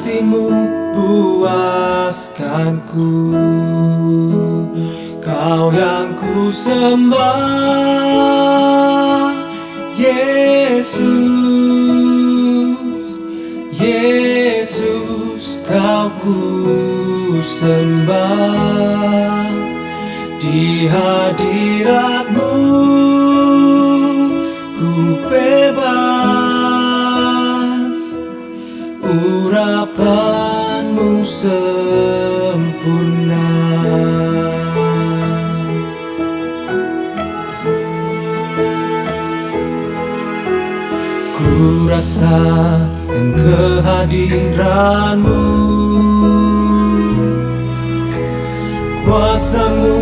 kasih-Mu puaskanku. Kau yang ku sembah, Yesus, Yesus, Kau ku sembah. Di hadirat-Mu ku bebas, urapan-Mu sempurna. Ku rasakan kehadiran-Mu, kuasa-Mu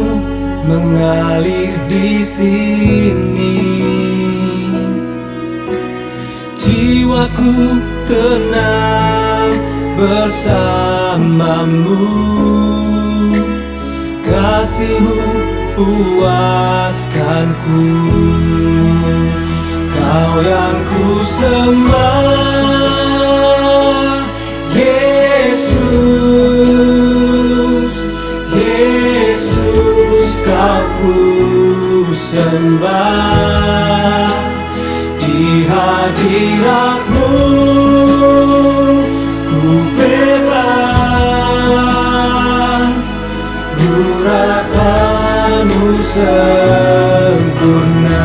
mengalir di sini. Jiwaku tenang bersama-Mu, kasih-Mu puaskanku. Kau yang ku sembah, Yesus, Yesus, Kau ku sembah. Di hadirat-Mu ku bebas, urapan-Mu sempurna.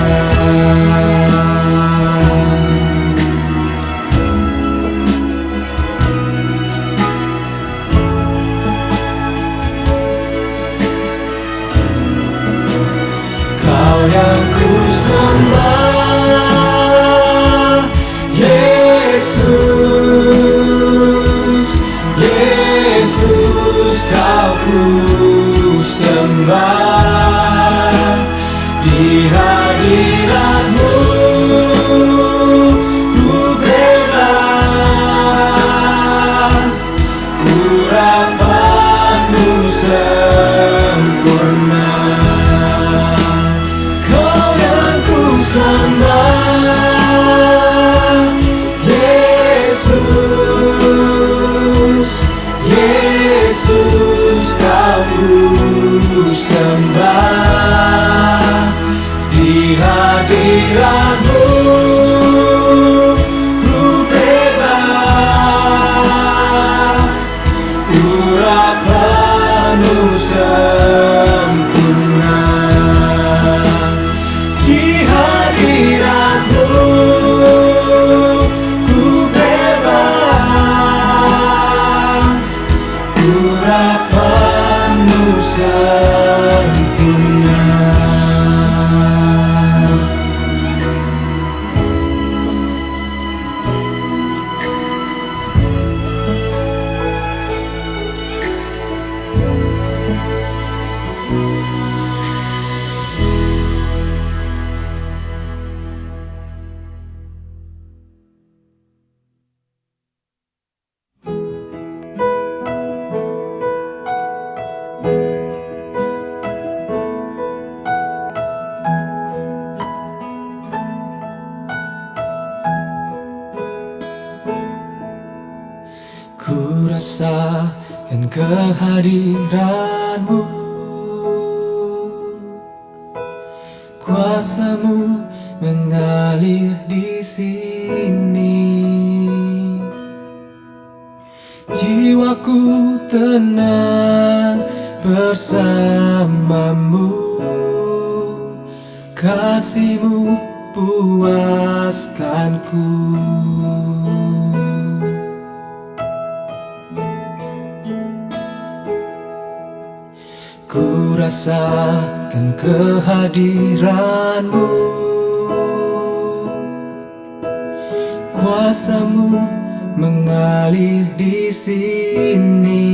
Kau yang ku sembah, Yesus, Yesus, Kau ku sembah. Di hadirat-Mu ku bebas, urapan-Mu sempurna. Sembah, Yesus, Yesus, Kau ku sembah. Di hadirat-Mu ku bebas, urapan-Mu sempurna. Di hadirat-Mu ku bebas, urapan-Mu sempurna. Ku rasakan kehadiran-Mu, kuasa-Mu mengalir di sini. Jiwaku tenang bersama-Mu, kasih-Mu puaskanku. Ku rasakan kehadiran-Mu, kuasa-Mu mengalir di sini.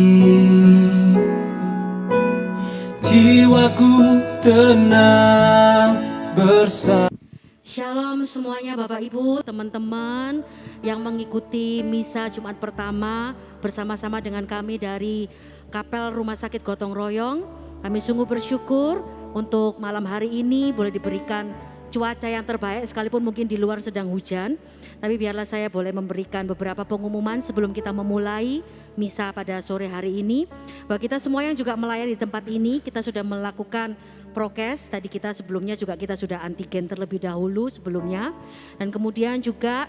Jiwaku tenang bersama. Shalom semuanya Bapak Ibu, teman-teman yang mengikuti Misa Jumat pertama bersama-sama dengan kami dari Kapel Rumah Sakit Gotong Royong. Kami sungguh bersyukur untuk malam hari ini boleh diberikan cuaca yang terbaik sekalipun mungkin di luar sedang hujan. Tapi biarlah saya boleh memberikan beberapa pengumuman sebelum kita memulai misa pada sore hari ini. Bahwa kita semua yang juga melayani di tempat ini, kita sudah melakukan prokes. Tadi kita sebelumnya juga kita sudah antigen terlebih dahulu sebelumnya. Dan kemudian juga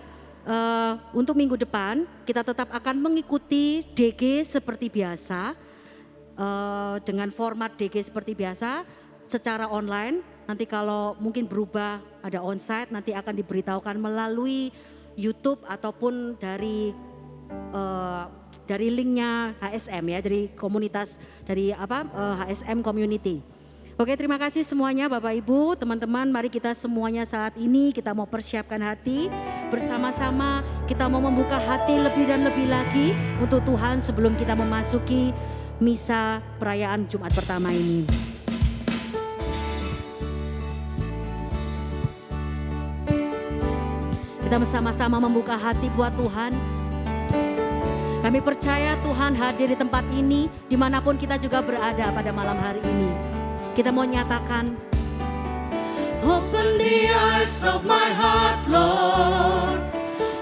untuk minggu depan kita tetap akan mengikuti DG seperti biasa. Dengan format DG seperti biasa secara online. Nanti kalau mungkin berubah ada onsite nanti akan diberitahukan melalui YouTube ataupun dari linknya HSM ya, dari komunitas dari HSM Community. Oke, terima kasih semuanya Bapak Ibu, teman-teman. Mari kita semuanya saat ini kita mau persiapkan hati bersama-sama. Kita mau membuka hati lebih dan lebih lagi untuk Tuhan sebelum kita memasuki misa perayaan Jumat pertama ini. Kita bersama-sama membuka hati buat Tuhan. Kami percaya Tuhan hadir di tempat ini, dimanapun kita juga berada pada malam hari ini. Kita mau nyatakan, Open the eyes of my heart, Lord.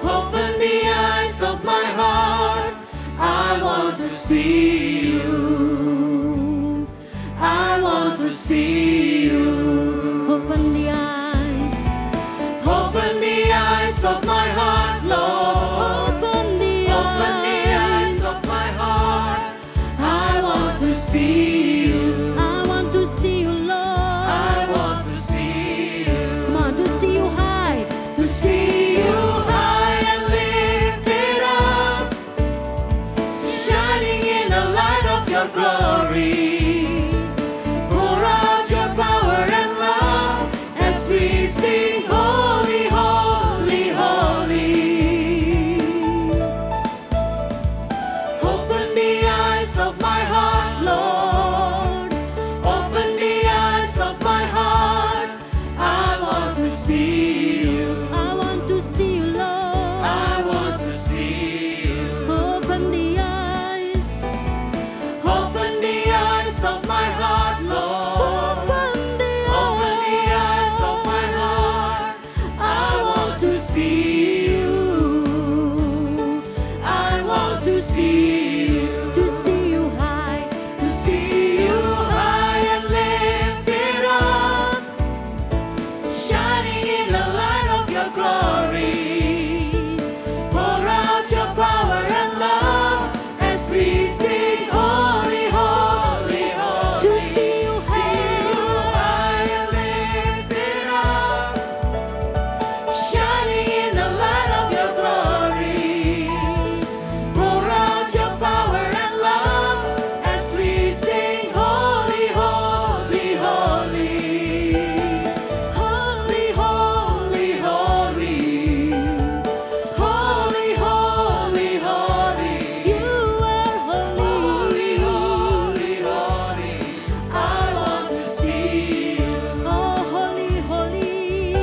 Open the eyes of my heart. I want to see you. I want to see you. open the eyes, Open the eyes of my heart, Lord. open the Open the eyes of my heart. I want to see you. I want to see you, Lord. I want to see you. Come on, to see you high. To see you high and lifted up, shining in the light of your glory. Pour out your power and love as we sing holy, holy, holy. Open the eyes of my heart, Lord. Open the eyes of my heart. I want to see you. I want to see you, Lord. I want to see you. Open the eyes, Open the eyes of my heart, Lord. open the Open the eyes of my heart. I want to see you. I want to see you. to see you high. To see you high and lifted up, shining in the light of your glory. Pour out your power and love as we sing holy, holy, holy. To see you high and lifted up, shining in the light of your glory. Pour out your power and love as we sing holy, holy, holy. Holy, holy, holy. Holy, holy, holy. You are Holy, holy. holy, holy. I want to see you. Oh, holy, holy.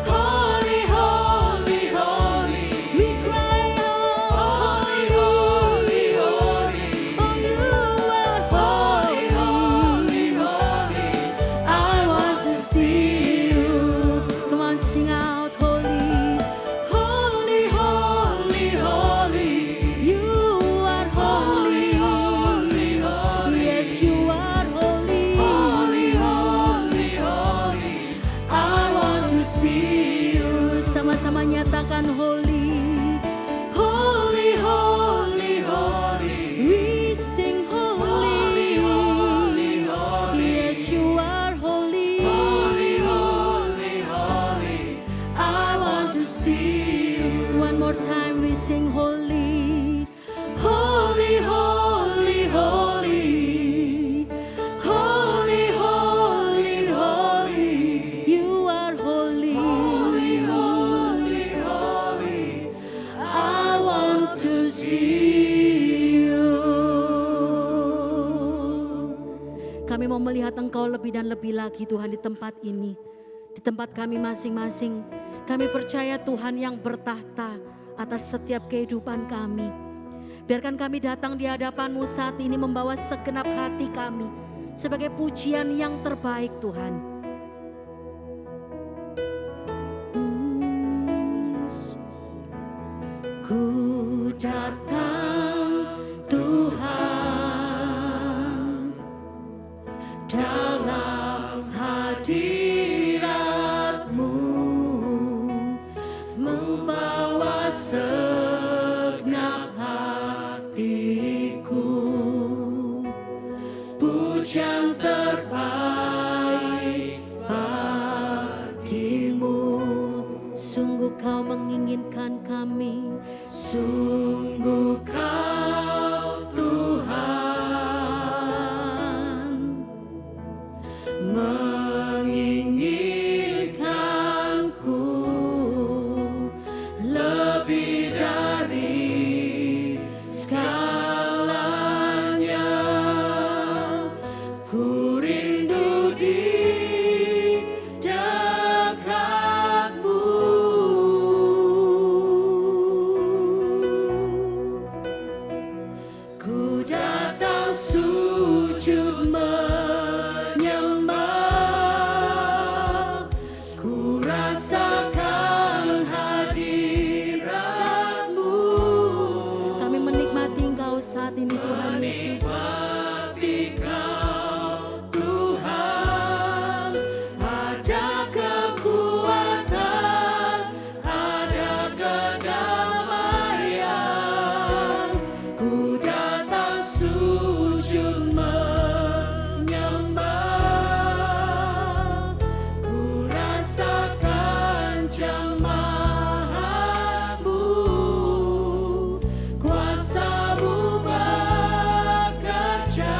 Holy, holy, holy. We cry out, Holy, holy, holy. oh, you are Holy, holy. holy, holy. I want to see you. Come on, sing out, holy. Holy, holy, holy. You are Holy, holy. holy, holy. Yes, you are holy. Holy, holy, holy. I want to see you. Sama-sama nyatakan holy. Holy, holy, holy. We sing Holy, holy. holy, holy. Yes, you are holy. Holy, holy, holy. I want to see you. One more time, we sing holy. Holy, holy, holy. Holy, holy, holy. You are holy. Holy, holy, holy. I want to see you. Kami mau melihat Engkau lebih dan lebih lagi Tuhan di tempat ini. Di tempat kami masing-masing. Kami percaya Tuhan yang bertahta atas setiap kehidupan kami. Biarkan kami datang di hadapan-Mu saat ini membawa segenap hati kami sebagai pujian yang terbaik Tuhan. Ku datang Tuhan dalam hadirat-Mu, membawa segenap hatiku, pujian terbaik bagi-Mu. Sungguh Kau menginginkan kami, Sungguh Kau Tuhan menginginkanku lebih dari segalanya. Ku rindu di dekat-Mu. Ku datang sujud menyembah, ku rasakan hadirat-Mu. kami menikmati Engkau saat ini Tuhan Yesus. Menikmati Kau Tuhan, ada kekuatan, ada kedamaian. Ku datang sujud menyembah, ku rasakan jamaah-Mu, kuasa-Mu bekerja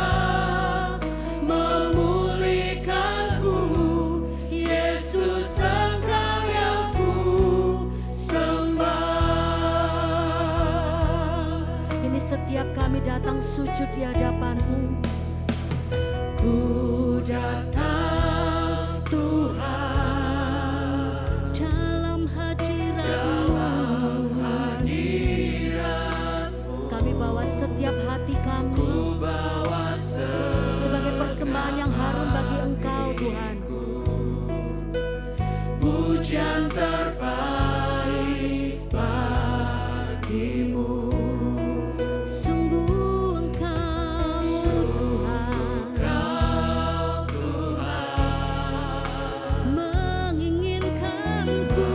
memulihkanku. Yesus Engkau yang ku sembah. Ini setiap kami datang sujud di hadapan-Mu. Ku datang Tuhan Dalam hadirat-Mu, hadirat-Mu, kami bawa setiap hati kami ku bawa sebagai persembahan yang harum bagi Engkau Tuhan. pujian terbaik bagi-Mu. Sungguh Engkau Tuhan Kau Tuhan menginginkanku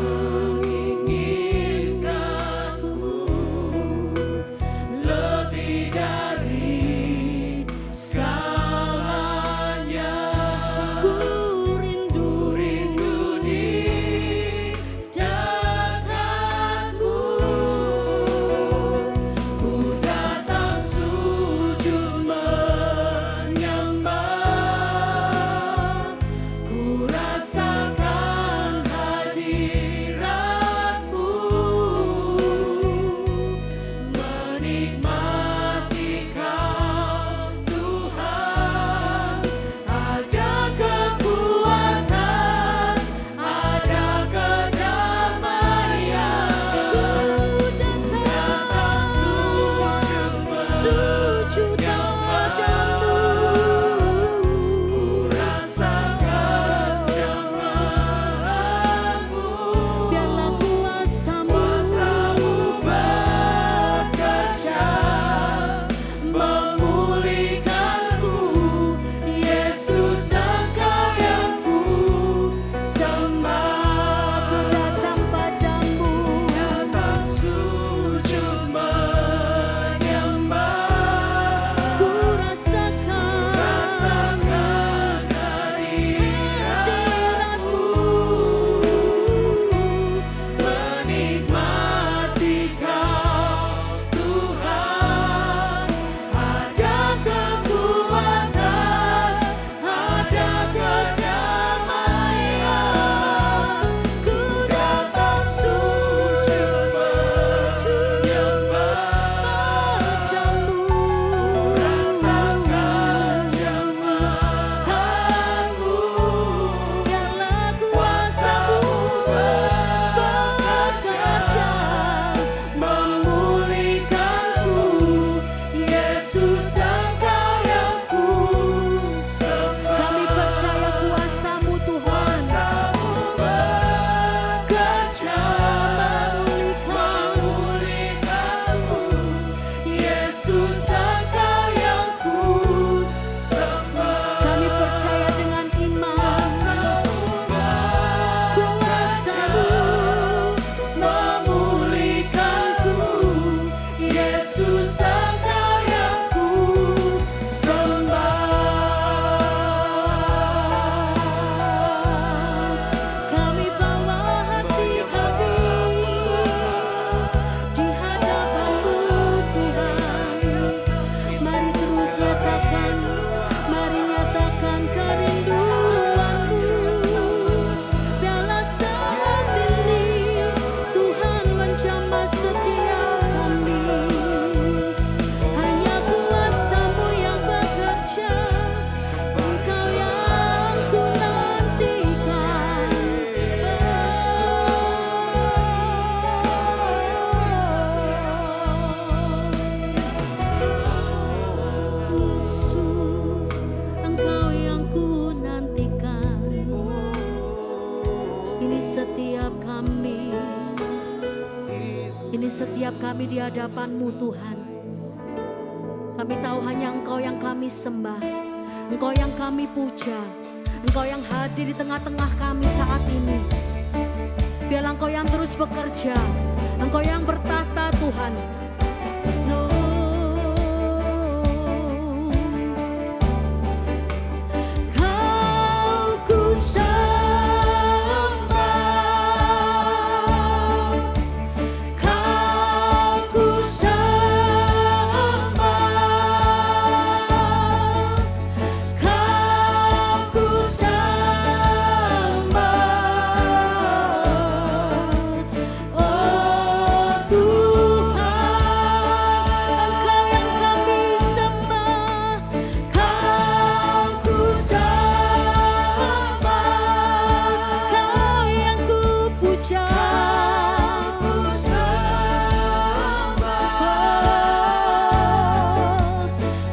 lebih dari segalanya. kami di hadapan-Mu Tuhan. Kami tahu hanya Engkau yang kami sembah, Engkau yang kami puja, Engkau yang hadir di tengah-tengah kami saat ini. Biarlah Engkau yang terus bekerja, Engkau yang bertata Tuhan. Kau ku sembah, Kau ku sembah, Kau ku sembah, oh Tuhan, Engkau yang kami sembah, Kau ku sembah, Kau yang ku puja, ku sembah,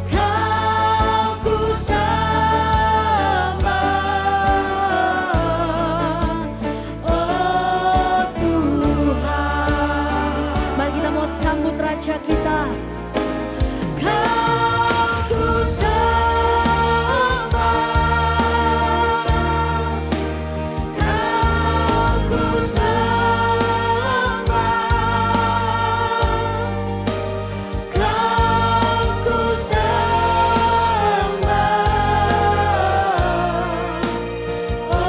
Kau ku sembah, oh Tuhan. Mari kita mau sambut Raja kita. Kau ku sembah, Kau ku sembah, Kau ku sembah, oh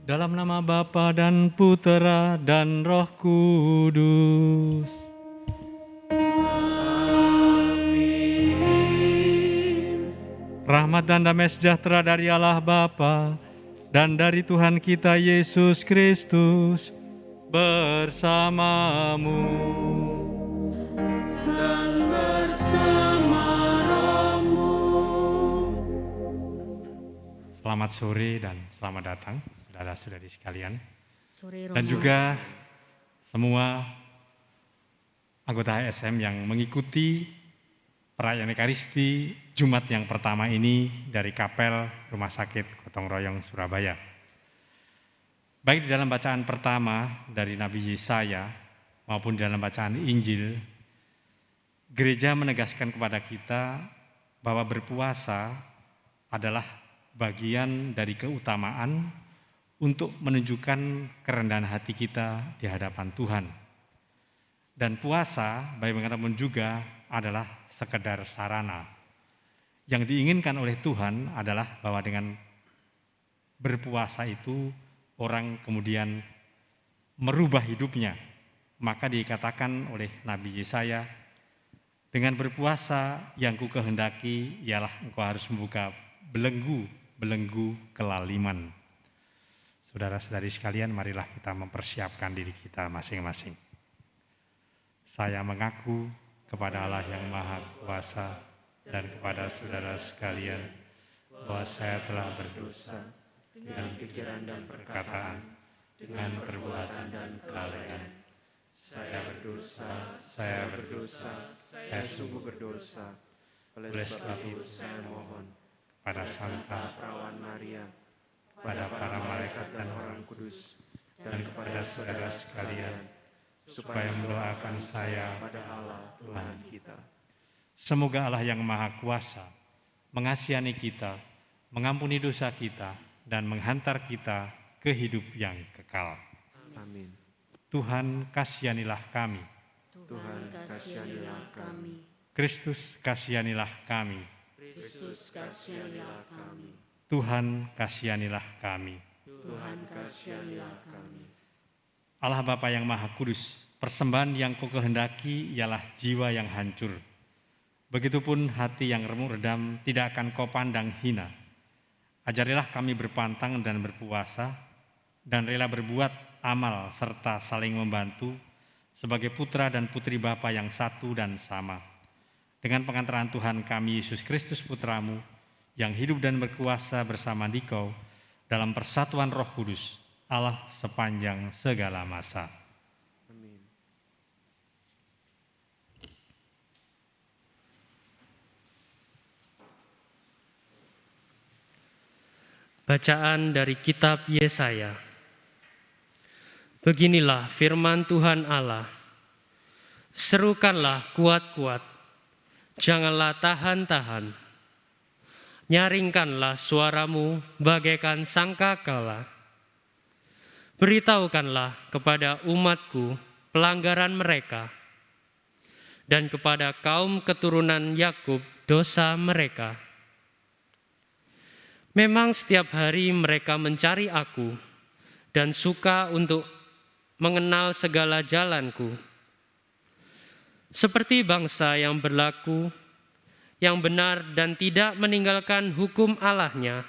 Dalam nama Bapa dan Putera dan Roh Kudus. Rahmat dan damai sejahtera dari Allah Bapa dan dari Tuhan kita Yesus Kristus bersamamu. Dan bersama rohmu. Selamat sore dan selamat datang saudara-saudari sekalian. Sore Dan juga semua anggota HSM yang mengikuti perayaan Ekaristi Jumat yang pertama ini dari Kapel Rumah Sakit Gotong Royong Surabaya. Baik di dalam bacaan pertama dari Nabi Yesaya maupun di dalam bacaan Injil, gereja menegaskan kepada kita bahwa berpuasa adalah bagian dari keutamaan untuk menunjukkan kerendahan hati kita di hadapan Tuhan. Dan puasa, bagaimanapun juga, adalah sekedar sarana. Yang diinginkan oleh Tuhan adalah bahwa dengan berpuasa itu orang kemudian merubah hidupnya. Maka dikatakan oleh Nabi Yesaya, dengan berpuasa yang ku kehendaki ialah engkau harus membuka belenggu kelaliman. Saudara-saudari sekalian, marilah kita mempersiapkan diri kita masing-masing. Saya mengaku kepada Allah yang Maha Kuasa dan kepada saudara sekalian bahwa saya telah berdosa dengan pikiran dan perkataan, dengan perbuatan dan kelalaian. Saya berdosa, saya sungguh berdosa. Oleh sebab itu saya mohon pada Santa Perawan Maria, pada para malaikat dan orang kudus, dan kepada saudara sekalian, supaya mendoakan saya pada Allah Tuhan kita. Semoga Allah yang Maha Kuasa mengasihani kita, mengampuni dosa kita, dan menghantar kita ke hidup yang kekal. Amin. Tuhan kasihanilah kami. Tuhan kasihanilah kami. Kristus kasihanilah kami. Kristus kasihanilah kami. Tuhan kasihanilah kami. Tuhan kasihanilah kami. Allah Bapa yang Maha Kudus, persembahan yang Kau kehendaki ialah jiwa yang hancur. Begitupun hati yang remuk redam tidak akan Kau pandang hina. Ajarilah kami berpantang dan berpuasa, dan rela berbuat amal serta saling membantu sebagai putra dan putri Bapa yang satu dan sama. Dengan pengantaran Tuhan kami Yesus Kristus Putramu, yang hidup dan berkuasa bersama Dikau dalam persatuan Roh Kudus, Allah sepanjang segala masa. Amin. Bacaan dari kitab Yesaya. Beginilah firman Tuhan Allah. Serukanlah kuat-kuat, janganlah tahan-tahan. Nyaringkanlah suaramu bagaikan sangkakala. Beritahukanlah kepada umatku pelanggaran mereka, dan kepada kaum keturunan Yakub dosa mereka. Memang setiap hari mereka mencari aku dan suka untuk mengenal segala jalanku. Seperti bangsa yang berlaku, yang benar dan tidak meninggalkan hukum Allahnya,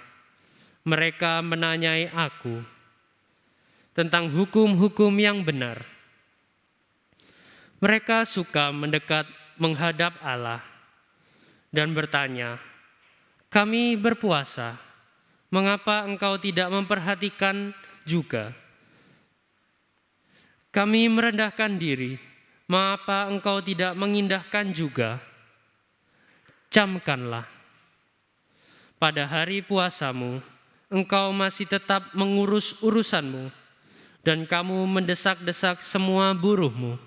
mereka menanyai aku tentang hukum-hukum yang benar. Mereka suka mendekat menghadap Allah dan bertanya, "Kami berpuasa, mengapa engkau tidak memperhatikan juga? Kami merendahkan diri, mengapa engkau tidak mengindahkan juga? Camkanlah. Pada hari puasamu, engkau masih tetap mengurus urusanmu, dan kamu mendesak-desak semua buruhmu.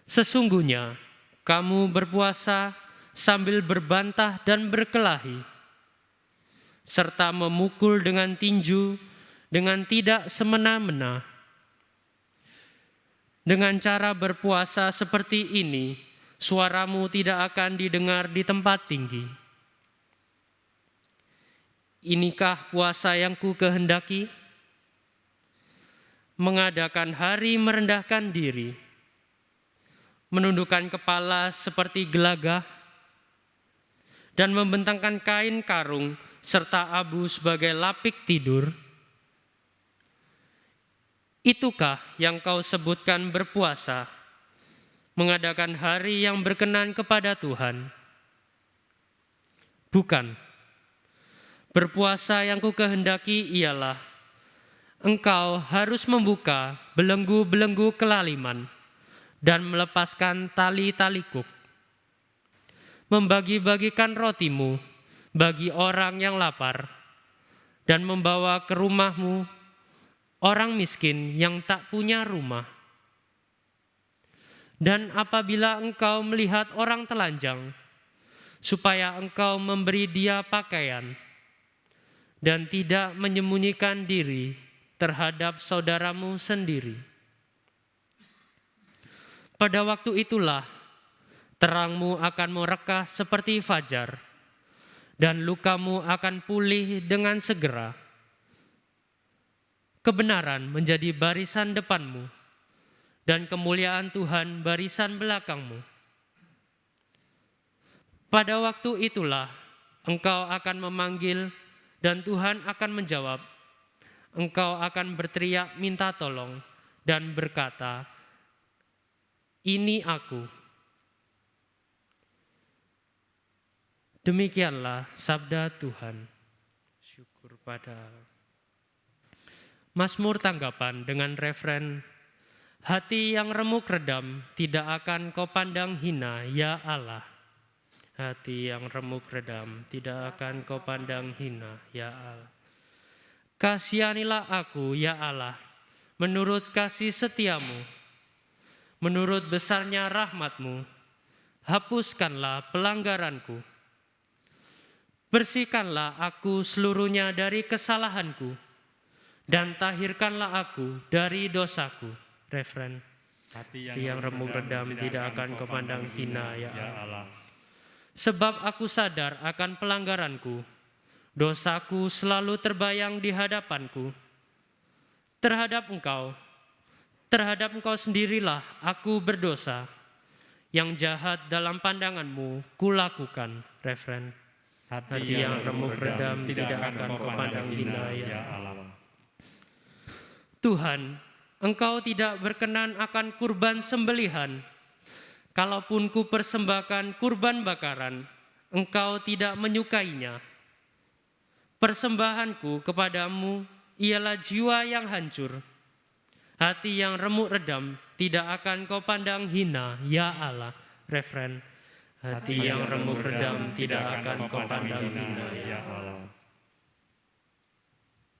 Sesungguhnya kamu berpuasa sambil berbantah dan berkelahi, serta memukul dengan tinju dengan tidak semena-mena. Dengan cara berpuasa seperti ini, suaramu tidak akan didengar di tempat tinggi. Inikah puasa yang ku kehendaki? Mengadakan hari merendahkan diri, menundukkan kepala seperti gelagah, dan membentangkan kain karung serta abu sebagai lapik tidur. Itukah yang kau sebutkan berpuasa, mengadakan hari yang berkenan kepada Tuhan? Bukan. Berpuasa yang ku kehendaki ialah engkau harus membuka belenggu-belenggu kelaliman dan melepaskan tali-tali kuk, membagi-bagikan rotimu bagi orang yang lapar, dan membawa ke rumahmu orang miskin yang tak punya rumah. Dan apabila engkau melihat orang telanjang, supaya engkau memberi dia pakaian, dan tidak menyembunyikan diri terhadap saudaramu sendiri. Pada waktu itulah terangmu akan merekah seperti fajar, dan lukamu akan pulih dengan segera. Kebenaran menjadi barisan depanmu, dan kemuliaan Tuhan barisan belakangmu. Pada waktu itulah engkau akan memanggil, dan Tuhan akan menjawab. Engkau akan berteriak minta tolong dan berkata, "Ini aku." Demikianlah sabda Tuhan. Syukur pada Allah. Mazmur tanggapan dengan referen, "Hati yang remuk redam tidak akan kau pandang hina, ya Allah." Hati yang remuk redam tidak akan kau pandang hina, ya Allah. Kasihanilah aku, ya Allah, menurut kasih setiamu, menurut besarnya rahmatmu, hapuskanlah pelanggaranku. Bersihkanlah aku seluruhnya dari kesalahanku, dan tahirkanlah aku dari dosaku. Referen, hati yang remuk redam tidak akan kau pandang hina, ya Allah. Sebab aku sadar akan pelanggaranku, dosaku selalu terbayang di hadapanku. Terhadap Engkau sendirilah aku berdosa. Yang jahat dalam pandanganmu kulakukan. Refren. Hati yang remuk redam tidak akan kau pandang hina, ya Allah. Tuhan, Engkau tidak berkenan akan kurban sembelihan. Kalaupun ku persembahkan kurban bakaran, Engkau tidak menyukainya. Persembahanku kepadamu ialah jiwa yang hancur. Hati yang remuk redam tidak akan kau pandang hina, ya Allah. Refren. Hati yang remuk redam tidak akan kau pandang hina, ya Allah.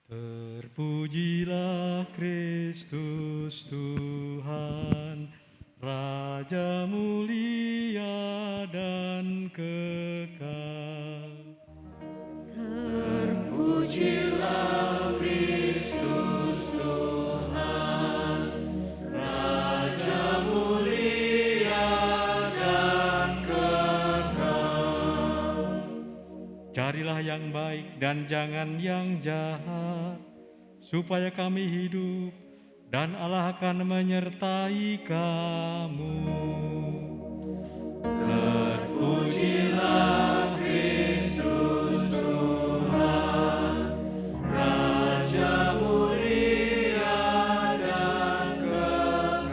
Terpujilah Kristus Tuhan, Raja mulia dan kekal. Terpujilah Kristus Tuhan, Raja mulia dan kekal. Carilah yang baik dan jangan yang jahat, supaya kami hidup dan Allah akan menyertai kamu. Terpujilah Kristus Tuhan, Raja mulia dan kekal.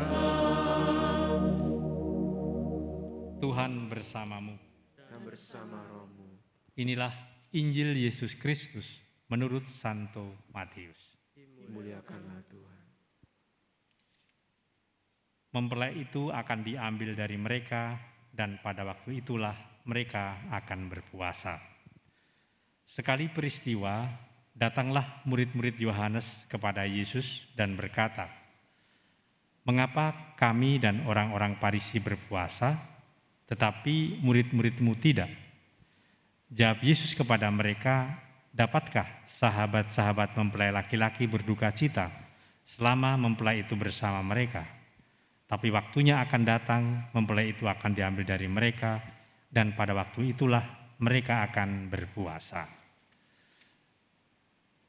Tuhan bersamamu. Dan bersama rohmu. Inilah Injil Yesus Kristus menurut Santo Matius. Muliakanlah Tuhan. Mempelai itu akan diambil dari mereka, dan pada waktu itulah mereka akan berpuasa. Sekali peristiwa, datanglah murid-murid Yohanes kepada Yesus dan berkata, "Mengapa kami dan orang-orang Farisi berpuasa, tetapi murid-murid-mu tidak?" Jawab Yesus kepada mereka, "Dapatkah sahabat-sahabat mempelai laki-laki berduka cita selama mempelai itu bersama mereka? Tapi waktunya akan datang, mempelai itu akan diambil dari mereka, dan pada waktu itulah mereka akan berpuasa."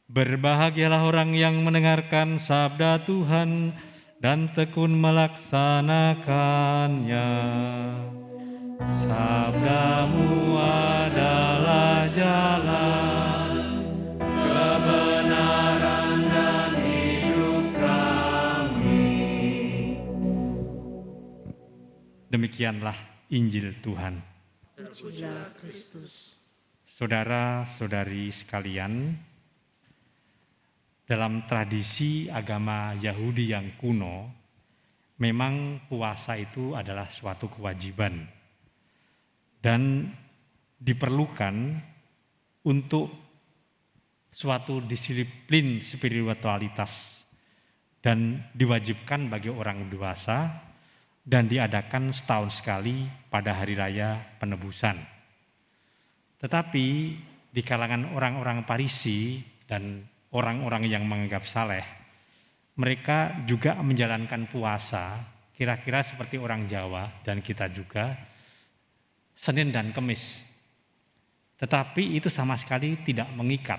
Berbahagialah orang yang mendengarkan sabda Tuhan dan tekun melaksanakannya. Sabdamu adalah jalan, kebenaran dan hidup kami. Demikianlah Injil Tuhan. Terpujilah Kristus. Saudara-saudari sekalian, dalam tradisi agama Yahudi yang kuno, memang puasa itu adalah suatu kewajiban dan diperlukan untuk suatu disiplin spiritualitas dan diwajibkan bagi orang dewasa dan diadakan setahun sekali pada hari raya penebusan. Tetapi di kalangan orang-orang Farisi dan orang-orang yang menganggap saleh, mereka juga menjalankan puasa kira-kira seperti orang Jawa dan kita juga, Senin dan Kemis. Tetapi itu sama sekali tidak mengikat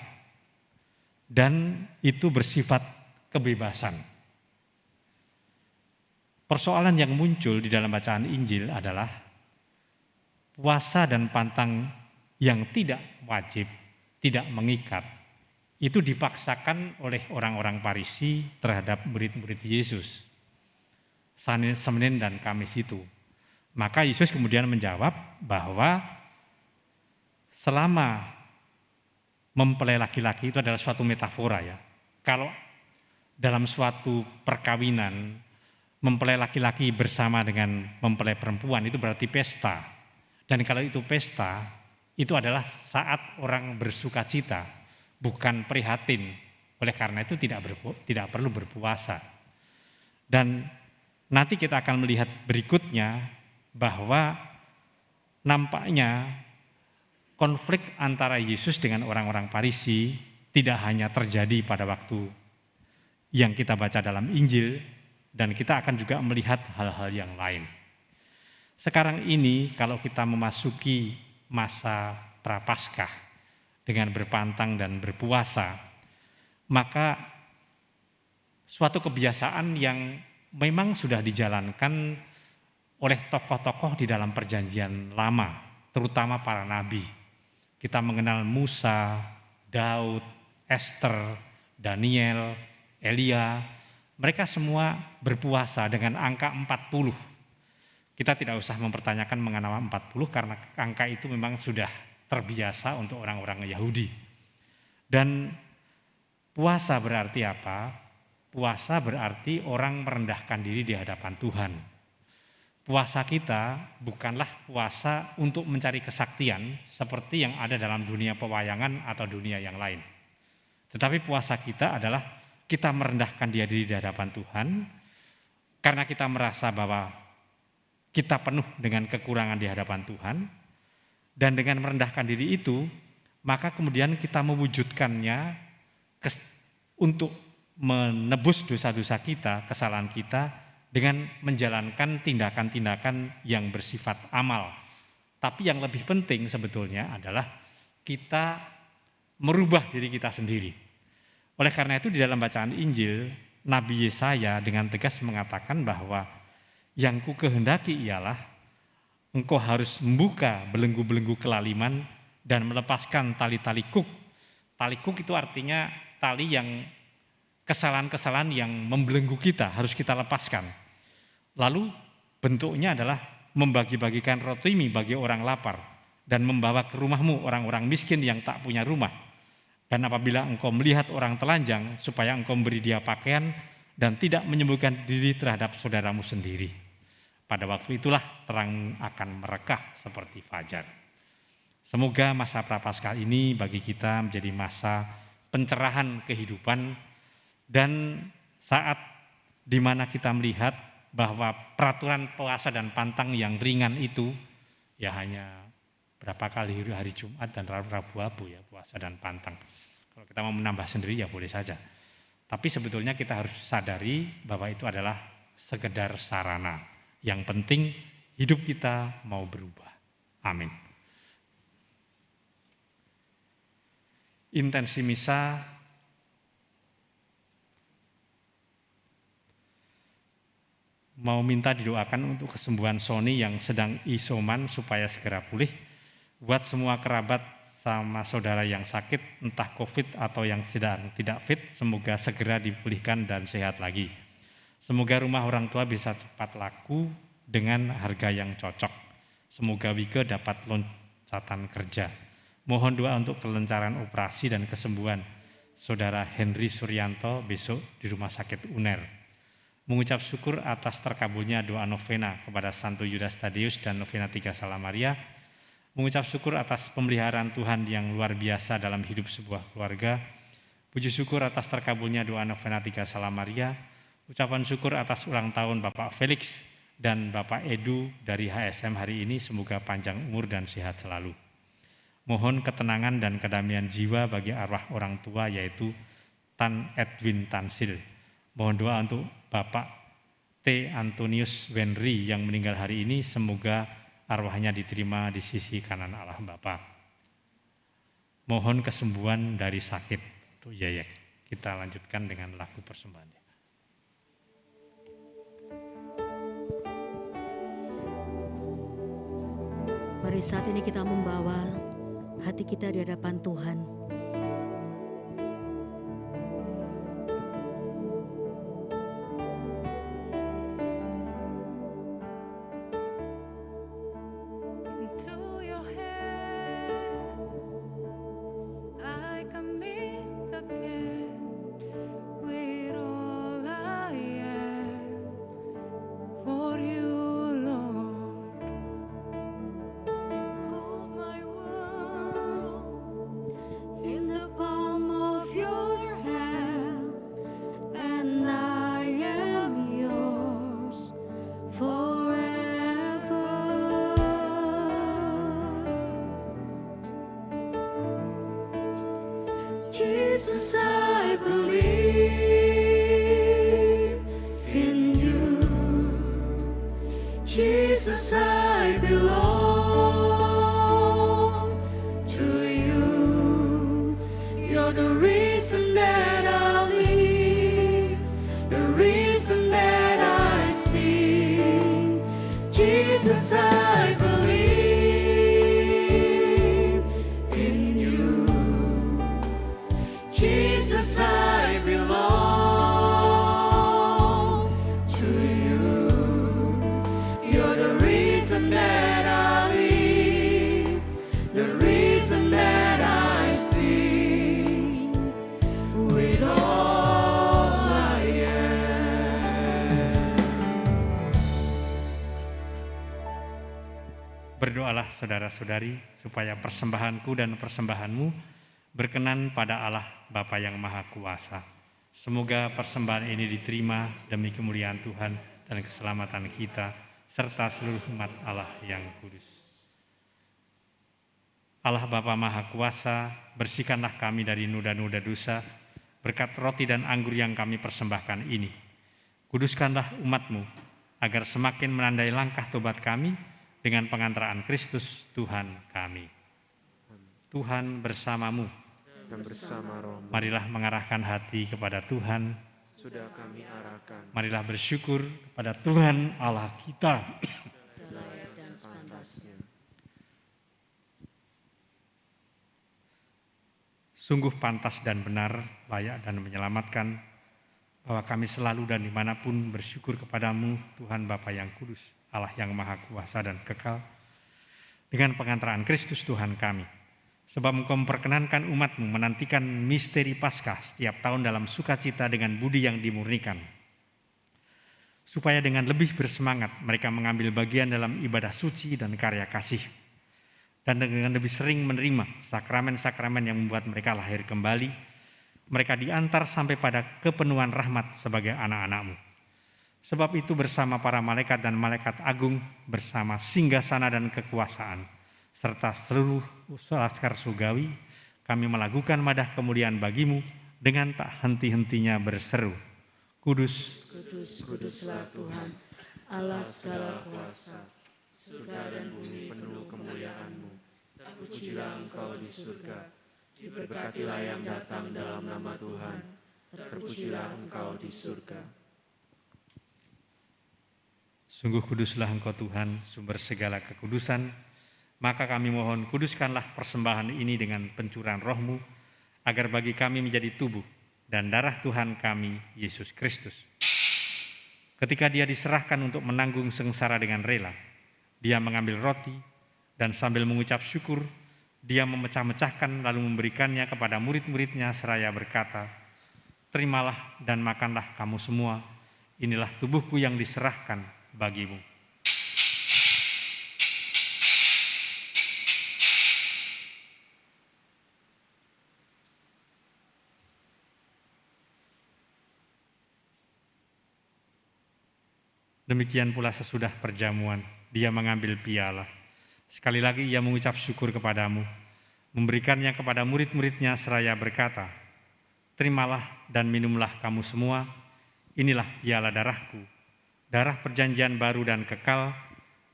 dan itu bersifat kebebasan. Persoalan yang muncul di dalam bacaan Injil adalah puasa dan pantang yang tidak wajib, tidak mengikat, itu dipaksakan oleh orang-orang Farisi terhadap murid-murid Yesus, Senin dan Kamis itu. Maka Yesus kemudian menjawab bahwa selama mempelai laki-laki itu adalah suatu metafora ya. Kalau dalam suatu perkawinan mempelai laki-laki bersama dengan mempelai perempuan itu berarti pesta. Dan kalau itu pesta, itu adalah saat orang bersuka cita, bukan prihatin. Oleh karena itu tidak perlu berpuasa. Dan nanti kita akan melihat berikutnya bahwa nampaknya konflik antara Yesus dengan orang-orang Farisi tidak hanya terjadi pada waktu yang kita baca dalam Injil, dan kita akan juga melihat hal-hal yang lain. Sekarang ini kalau kita memasuki masa Prapaskah, dengan berpantang dan berpuasa, maka suatu kebiasaan yang memang sudah dijalankan oleh tokoh-tokoh di dalam perjanjian lama, terutama para nabi. Kita mengenal Musa, Daud, Esther, Daniel, Elia, mereka semua berpuasa dengan angka 40. Kita tidak usah mempertanyakan mengapa 40 karena angka itu memang sudah terbiasa untuk orang-orang Yahudi. Dan puasa berarti apa? Puasa berarti orang merendahkan diri di hadapan Tuhan. Puasa kita bukanlah puasa untuk mencari kesaktian seperti yang ada dalam dunia pewayangan atau dunia yang lain. Tetapi puasa kita adalah kita merendahkan diri di hadapan Tuhan karena kita merasa bahwa kita penuh dengan kekurangan di hadapan Tuhan, dan dengan merendahkan diri itu maka kemudian kita mewujudkannya untuk menebus dosa-dosa kita, kesalahan kita dengan menjalankan tindakan-tindakan yang bersifat amal. Tapi yang lebih penting sebetulnya adalah kita merubah diri kita sendiri. Oleh karena itu di dalam bacaan Injil, Nabi Yesaya dengan tegas mengatakan bahwa yang ku kehendaki ialah engkau harus membuka belenggu-belenggu kelaliman dan melepaskan tali-tali kuk. Tali kuk itu artinya tali yang kesalahan-kesalahan yang membelenggu kita harus kita lepaskan. Lalu bentuknya adalah membagi-bagikan roti bagi orang lapar dan membawa ke rumahmu orang-orang miskin yang tak punya rumah. Dan apabila engkau melihat orang telanjang supaya engkau memberi dia pakaian dan tidak menyembuhkan diri terhadap saudaramu sendiri. Pada waktu itulah terang akan merekah seperti fajar. Semoga masa Prapaskah ini bagi kita menjadi masa pencerahan kehidupan dan saat di mana kita melihat bahwa peraturan puasa dan pantang yang ringan itu ya hanya berapa kali hari Jumat dan Rabu ya puasa dan pantang. Kalau kita mau menambah sendiri ya boleh saja. Tapi sebetulnya kita harus sadari bahwa itu adalah sekedar sarana. Yang penting hidup kita mau berubah. Amin. Intensi misa mau minta didoakan untuk kesembuhan Sony yang sedang isoman supaya segera pulih. Buat semua kerabat sama saudara yang sakit, entah COVID atau yang sedang tidak fit, semoga segera dipulihkan dan sehat lagi. Semoga rumah orang tua bisa cepat laku dengan harga yang cocok. Semoga Wike dapat loncatan kerja. Mohon doa untuk kelancaran operasi dan kesembuhan saudara Henry Suryanto besok di Rumah Sakit UNER. Mengucap syukur atas terkabulnya doa novena kepada Santo Yudas Tadeus dan novena 3 Salam Maria. Mengucap syukur atas pemeliharaan Tuhan yang luar biasa dalam hidup sebuah keluarga. Puji syukur atas terkabulnya doa novena 3 Salam Maria. Ucapan syukur atas ulang tahun Bapak Felix dan Bapak Edu dari HSM hari ini, semoga panjang umur dan sehat selalu. Mohon ketenangan dan kedamaian jiwa bagi arwah orang tua yaitu Tan Edwin Tansil. Mohon doa untuk Bapak T. Antonius Wenry yang meninggal hari ini, semoga arwahnya diterima di sisi kanan Allah Bapa. Mohon kesembuhan dari sakit untuk Yayek. Kita lanjutkan dengan lagu persembahan. Mari saat ini kita membawa hati kita di hadapan Tuhan. Into your hand I commit the care with all I am for you, Lord. You hold my world in the palm of your hand, and I am yours forever. Jesus, I believe in you. Jesus, I belong to you. reason that I sing. Jesus, I believe in you. Jesus, I belong to you. You're the reason that I live, the reason that I sing with all I am. Berdoalah saudara-saudari supaya persembahanku dan persembahanmu berkenan pada Allah Bapa yang Maha Kuasa. Semoga persembahan ini diterima demi kemuliaan Tuhan dan keselamatan kita serta seluruh umat Allah yang kudus. Allah Bapa Maha Kuasa, bersihkanlah kami dari noda-noda dosa berkat roti dan anggur yang kami persembahkan ini. Kuduskanlah umat-Mu agar semakin menandai langkah tobat kami dengan pengantaraan Kristus Tuhan kami. Tuhan bersamamu. Dan bersama rohmu Marilah mengarahkan hati kepada Tuhan. sudah kami arahkan Marilah bersyukur kepada Tuhan Allah kita. layak dan sepantasnya. Sungguh pantas dan benar, layak dan menyelamatkan bahwa kami selalu dan dimanapun bersyukur kepadamu Tuhan Bapa yang kudus, Allah yang maha kuasa dan kekal, dengan pengantaraan Kristus Tuhan kami. Sebab Engkau memperkenankan umat-Mu menantikan misteri Paskah setiap tahun dalam sukacita dengan budi yang dimurnikan. Supaya dengan lebih bersemangat mereka mengambil bagian dalam ibadah suci dan karya kasih. Dan dengan lebih sering menerima sakramen-sakramen yang membuat mereka lahir kembali, mereka diantar sampai pada kepenuhan rahmat sebagai anak-anak-Mu. Sebab itu bersama para malaikat dan malaikat agung, bersama singgasana dan kekuasaan, serta seluruh laskar surgawi, kami melakukan madah kemuliaan bagi-Mu dengan tak henti-hentinya berseru, Kudus, Kudus, kuduslah Tuhan, Allah segala kuasa. Surga dan bumi penuh kemuliaan-Mu. Terpujilah Engkau di surga. Diberkatilah yang datang dalam nama Tuhan. Terpujilah Engkau di surga. Sungguh kuduslah Engkau Tuhan, sumber segala kekudusan. Maka kami mohon kuduskanlah persembahan ini dengan pencurahan roh-Mu, agar bagi kami menjadi tubuh dan darah Tuhan kami, Yesus Kristus. Ketika Dia diserahkan untuk menanggung sengsara dengan rela, Dia mengambil roti dan sambil mengucap syukur, Dia memecah-mecahkan lalu memberikannya kepada murid-muridnya seraya berkata, Terimalah dan makanlah kamu semua, inilah tubuhku yang diserahkan bagimu. Demikian pula sesudah perjamuan, Dia mengambil piala. Sekali lagi Ia mengucap syukur kepadamu, memberikannya kepada murid-muridnya seraya berkata, Terimalah dan minumlah kamu semua, inilah piala darahku, darah perjanjian baru dan kekal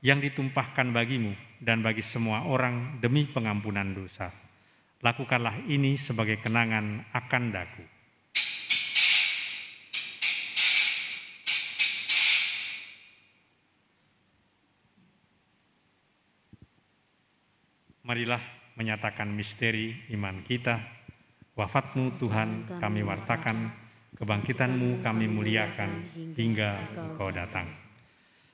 yang ditumpahkan bagimu dan bagi semua orang demi pengampunan dosa. Lakukanlah ini sebagai kenangan akan daku. Marilah menyatakan misteri iman kita. Wafat-Mu Tuhan kami wartakan, kebangkitan-Mu kami muliakan hingga Engkau datang.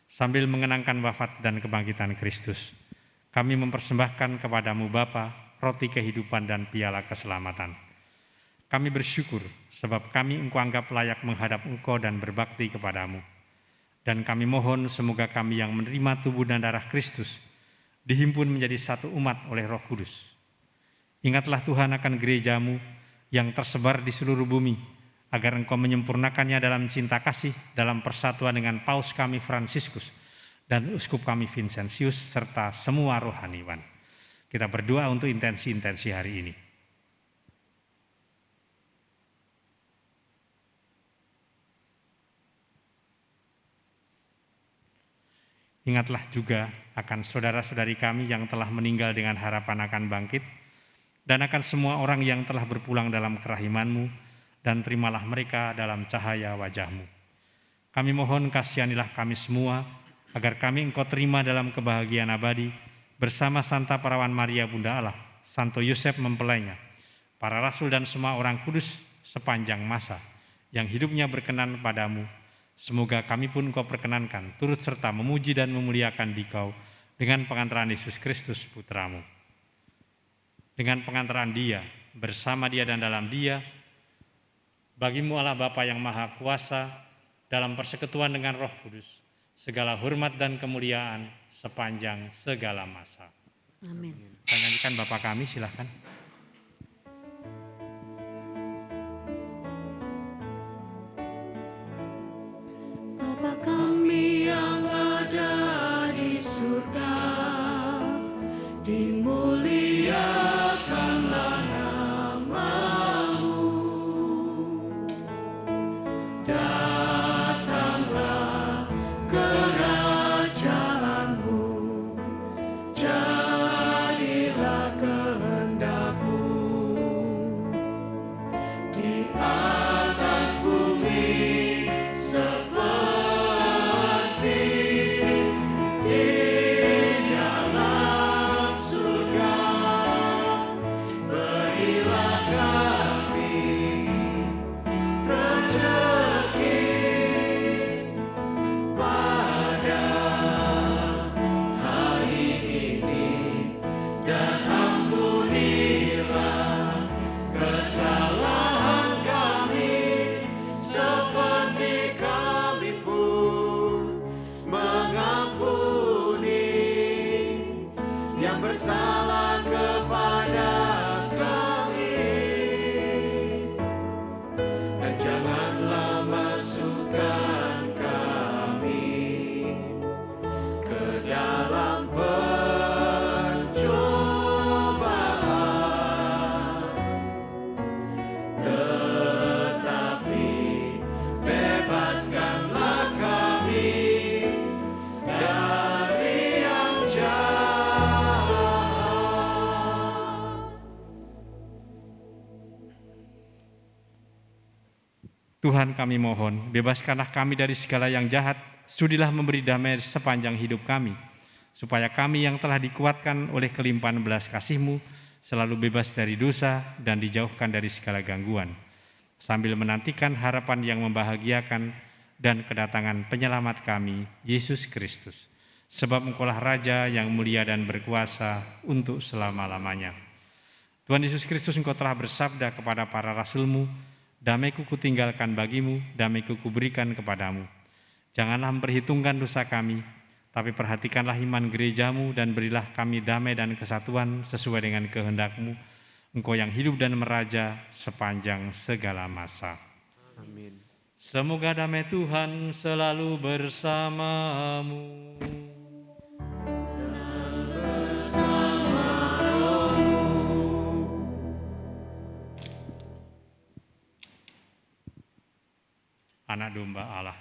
Sambil mengenangkan wafat dan kebangkitan Kristus, kami mempersembahkan kepadamu Bapa roti kehidupan dan piala keselamatan. Kami bersyukur sebab kami Engkau anggap layak menghadap Engkau dan berbakti kepadamu. Dan kami mohon semoga kami yang menerima tubuh dan darah Kristus dihimpun menjadi satu umat oleh Roh Kudus. Ingatlah Tuhan akan gereja-Mu yang tersebar di seluruh bumi, agar Engkau menyempurnakannya dalam cinta kasih, dalam persatuan dengan Paus kami Fransiskus dan Uskup kami Vincentius, serta semua rohaniwan. Kita berdoa untuk intensi-intensi hari ini. Ingatlah juga akan saudara-saudari kami yang telah meninggal dengan harapan akan bangkit, dan akan semua orang yang telah berpulang dalam kerahiman-Mu, dan terimalah mereka dalam cahaya wajah-Mu. Kami mohon kasihanilah kami semua, agar kami Engkau terima dalam kebahagiaan abadi, bersama Santa Perawan Maria Bunda Allah, Santo Yosef mempelainya, para rasul dan semua orang kudus sepanjang masa, yang hidupnya berkenan padamu. Semoga kami pun Engkau perkenankan, turut serta memuji dan memuliakan Dikau, dengan pengantaran Yesus Kristus Putramu. Dengan pengantaran Dia, bersama Dia dan dalam Dia, bagimu Allah Bapa yang Maha Kuasa, dalam persekutuan dengan Roh Kudus, segala hormat dan kemuliaan sepanjang segala masa. Amin. Kita nyanyikan Bapa kami, silahkan. Bapa kami yang ada di surga, dimuliakanlah namamu. Datanglah kerajaanmu, jadilah kehendak-Mu di atas bumi seperti di dalam surga. Berilah kami rezeki pada hari ini, dan ampunilah kesalahan kami, seperti kami pun mengampuni yang bersalah kepada kami. Dan janganlah masukkan kami ke dalam pencobaan, tetapi bebaskanlah kami dari yang jahat. Tuhan kami mohon, bebaskanlah kami dari segala yang jahat, sudilah memberi damai sepanjang hidup kami, supaya kami yang telah dikuatkan oleh kelimpahan belas kasih-Mu, selalu bebas dari dosa dan dijauhkan dari segala gangguan, sambil menantikan harapan yang membahagiakan dan kedatangan penyelamat kami, Yesus Kristus. Sebab Engkaulah Raja yang mulia dan berkuasa untuk selama-lamanya. Tuhan Yesus Kristus, Engkau telah bersabda kepada para rasul-Mu, damai-Ku kutinggalkan bagimu, damai-Ku kuberikan kepadamu. Janganlah memperhitungkan dosa kami, tapi perhatikanlah iman gereja-Mu dan berilah kami damai dan kesatuan sesuai dengan kehendak-Mu, Engkau yang hidup dan meraja sepanjang segala masa. Amin. Semoga damai Tuhan selalu bersamamu. Anak domba Allah,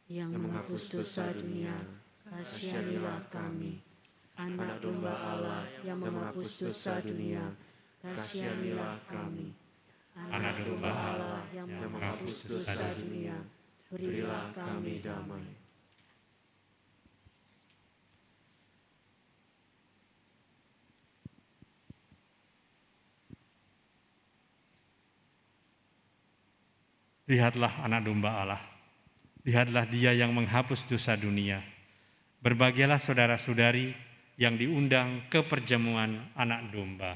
Yang menghapus dosa dunia, kasihanilah kami. Anak domba Allah yang menghapus dosa dunia, kasihanilah kami. Anak domba Allah yang yang menghapus menghapus dosa dosa dunia, berilah kami damai. Lihatlah anak domba Allah, lihatlah Dia yang menghapus dosa dunia. Berbahagialah saudara-saudari yang diundang ke perjamuan anak domba.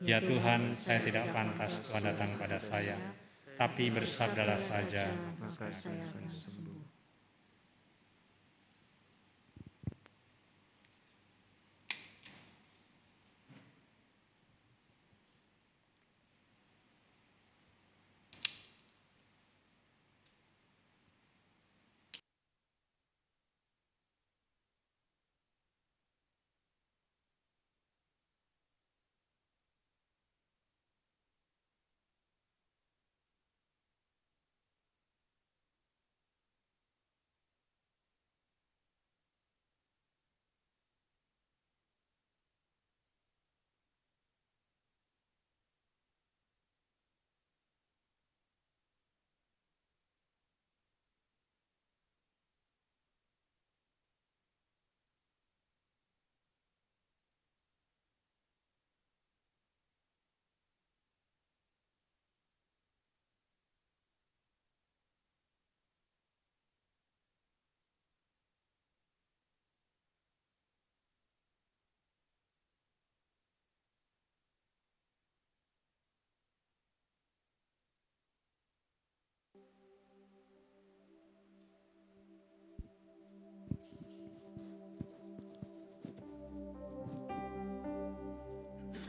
Ya Tuhan, saya tidak pantas Tuhan datang pada saya, tapi bersabdalah saja. Maka saya akan sembuh.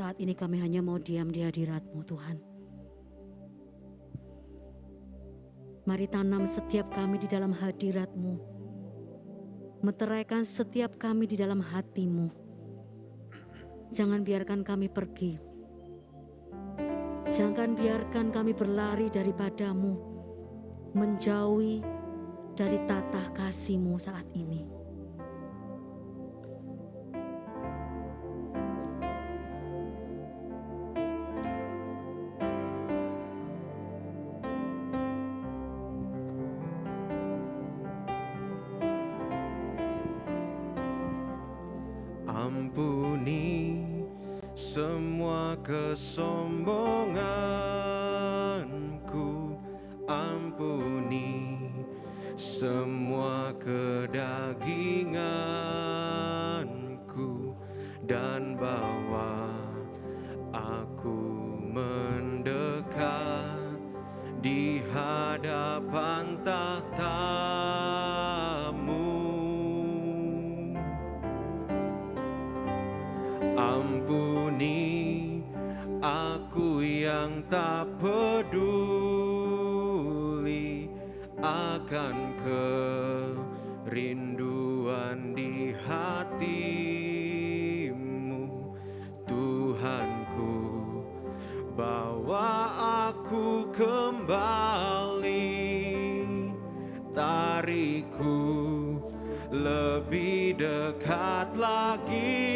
saat ini kami hanya mau diam di hadirat-Mu Tuhan. Mari tanam setiap kami di dalam hadirat-Mu. Meteraikan setiap kami di dalam hati-Mu. Jangan biarkan kami pergi. Jangan biarkan kami berlari daripada-Mu, menjauhi dari tatah kasih-Mu saat ini. Ampuni semua kesombonganku, ampuni semua kedaginganku, dan bawa aku mendekat di hadapan tahta-Mu. Ampuni aku yang tak peduli akan kerinduan di hati-Mu. Tuhanku, bawa aku kembali, tariku lebih dekat lagi.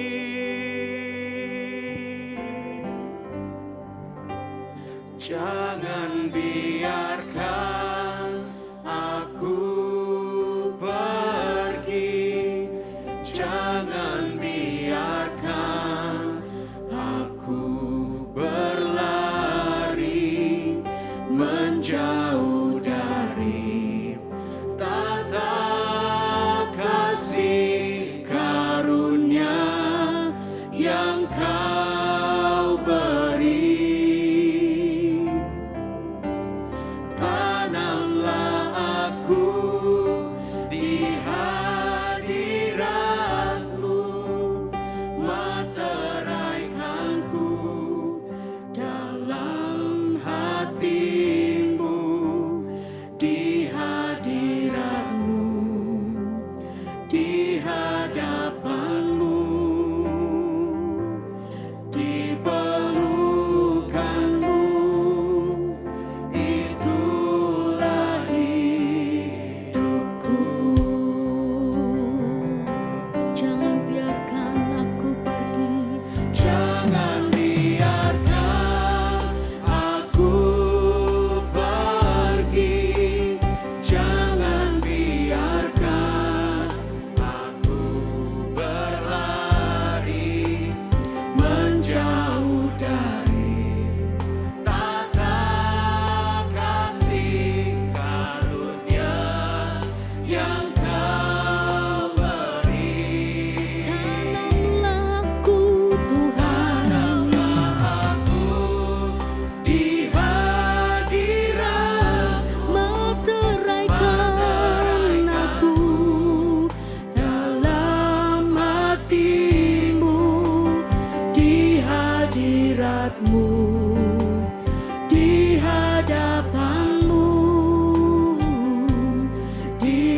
Jangan biarkan aku pergi, jangan biarkan aku berlari menjauh dari tata kasih karunia yang Kau beri. Di hadapan-Mu, di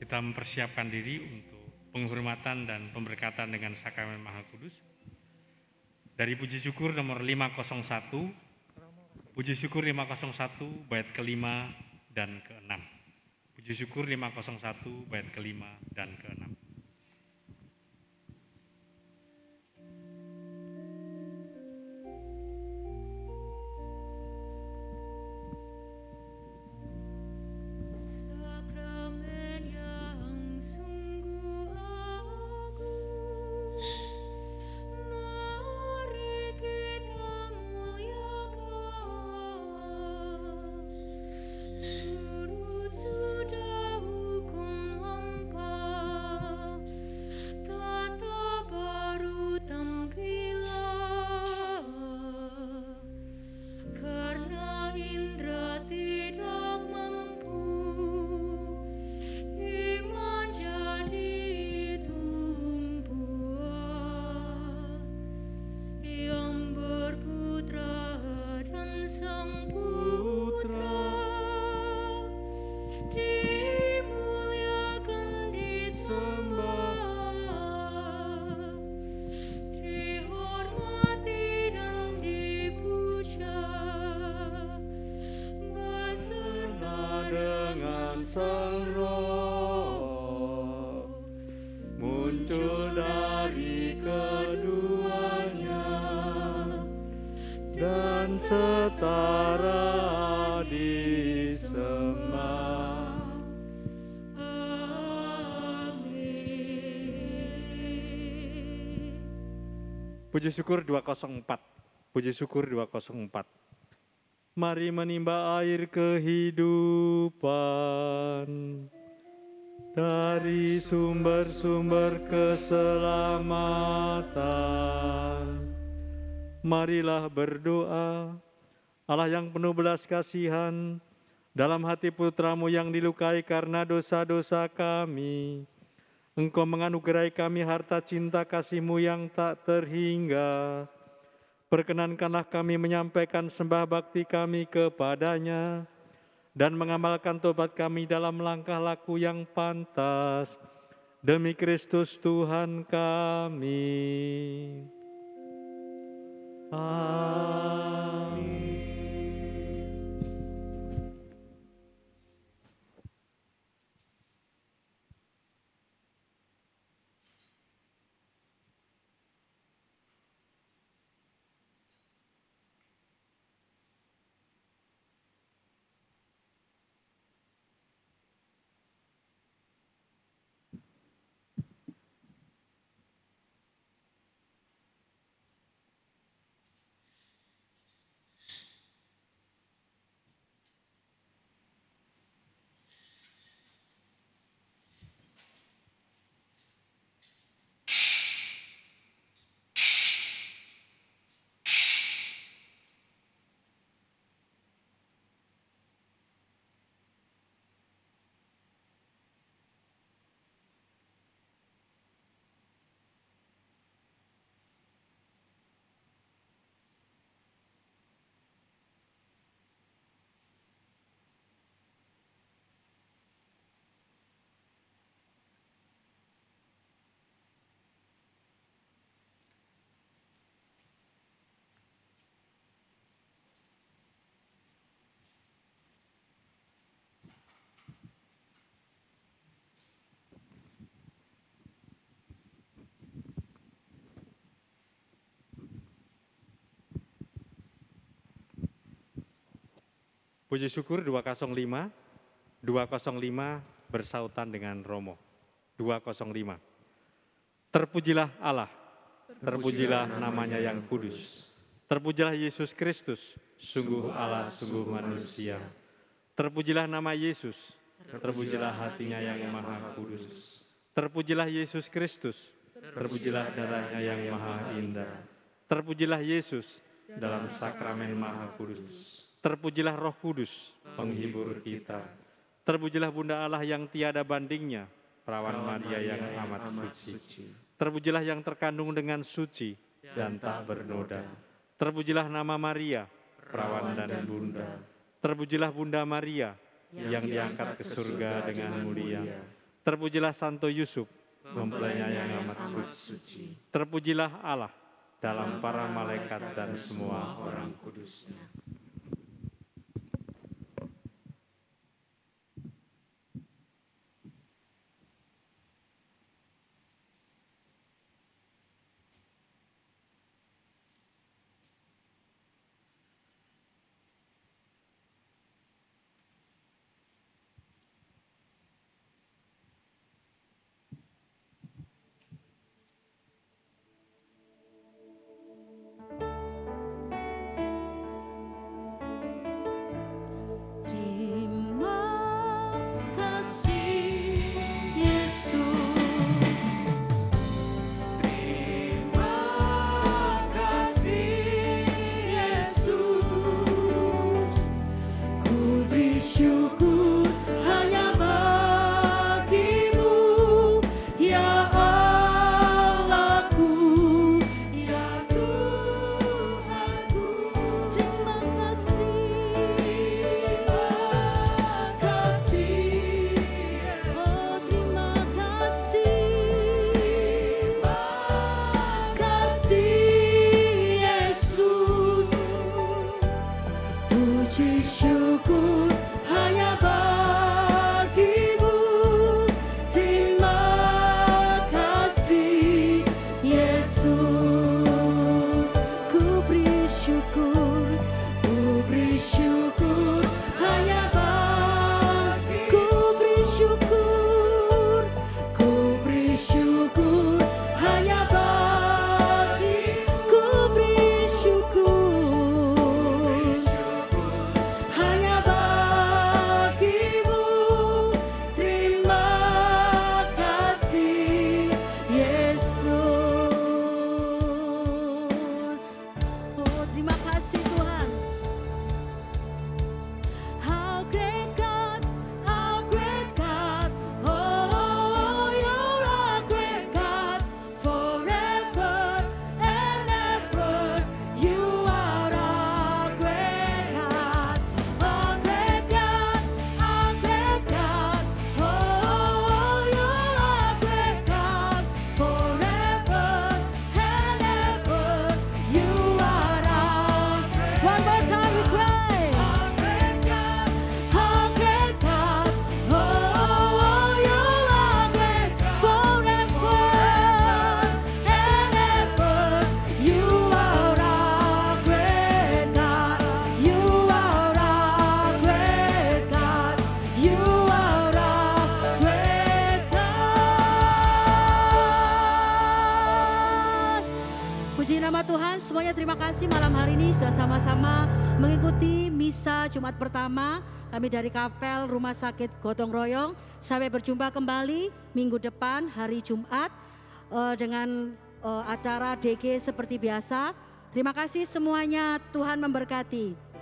Kita mempersiapkan diri untuk penghormatan dan pemberkatan dengan sakramen Maha Kudus. Dari puji syukur nomor 501, puji syukur 501 bait kelima dan keenam. Puji syukur 501 bait kelima dan keenam. Sang Roh muncul dari keduanya dan setara disembah. Amin. Puji syukur 204. Puji syukur 204. Mari menimba air kehidupan dari sumber-sumber keselamatan. Marilah berdoa, Allah yang penuh belas kasihan, dalam hati putramu yang dilukai karena dosa-dosa kami, Engkau menganugerahi kami harta cinta kasih-Mu yang tak terhingga. Perkenankanlah kami menyampaikan sembah bakti kami kepadanya dan mengamalkan tobat kami dalam langkah laku yang pantas. Demi Kristus Tuhan kami. Amin. Puji syukur 205, 205 bersautan dengan Romo. 205. Terpujilah Allah, terpujilah namanya yang kudus. Terpujilah Yesus Kristus, sungguh Allah, sungguh manusia. Terpujilah nama Yesus, terpujilah hatinya yang maha kudus. Terpujilah Yesus Kristus, terpujilah darahnya yang maha indah. Terpujilah Yesus dalam sakramen maha kudus. Terpujilah Roh Kudus, penghibur kita. Terpujilah Bunda Allah yang tiada bandingnya, Perawan Maria yang amat suci. Terpujilah yang terkandung dengan suci dan tak bernoda. Terpujilah nama Maria, Perawan dan Bunda. Terpujilah Bunda Maria yang diangkat ke surga dengan mulia. Terpujilah Santo Yusuf, mempelainya yang amat suci. Terpujilah Allah dalam para malaikat dan semua orang kudusnya. Semuanya terima kasih malam hari ini sudah sama-sama mengikuti misa Jumat pertama kami dari Kapel Rumah Sakit Gotong Royong. Sampai berjumpa kembali minggu depan hari Jumat dengan acara DG seperti biasa. Terima kasih semuanya, Tuhan memberkati.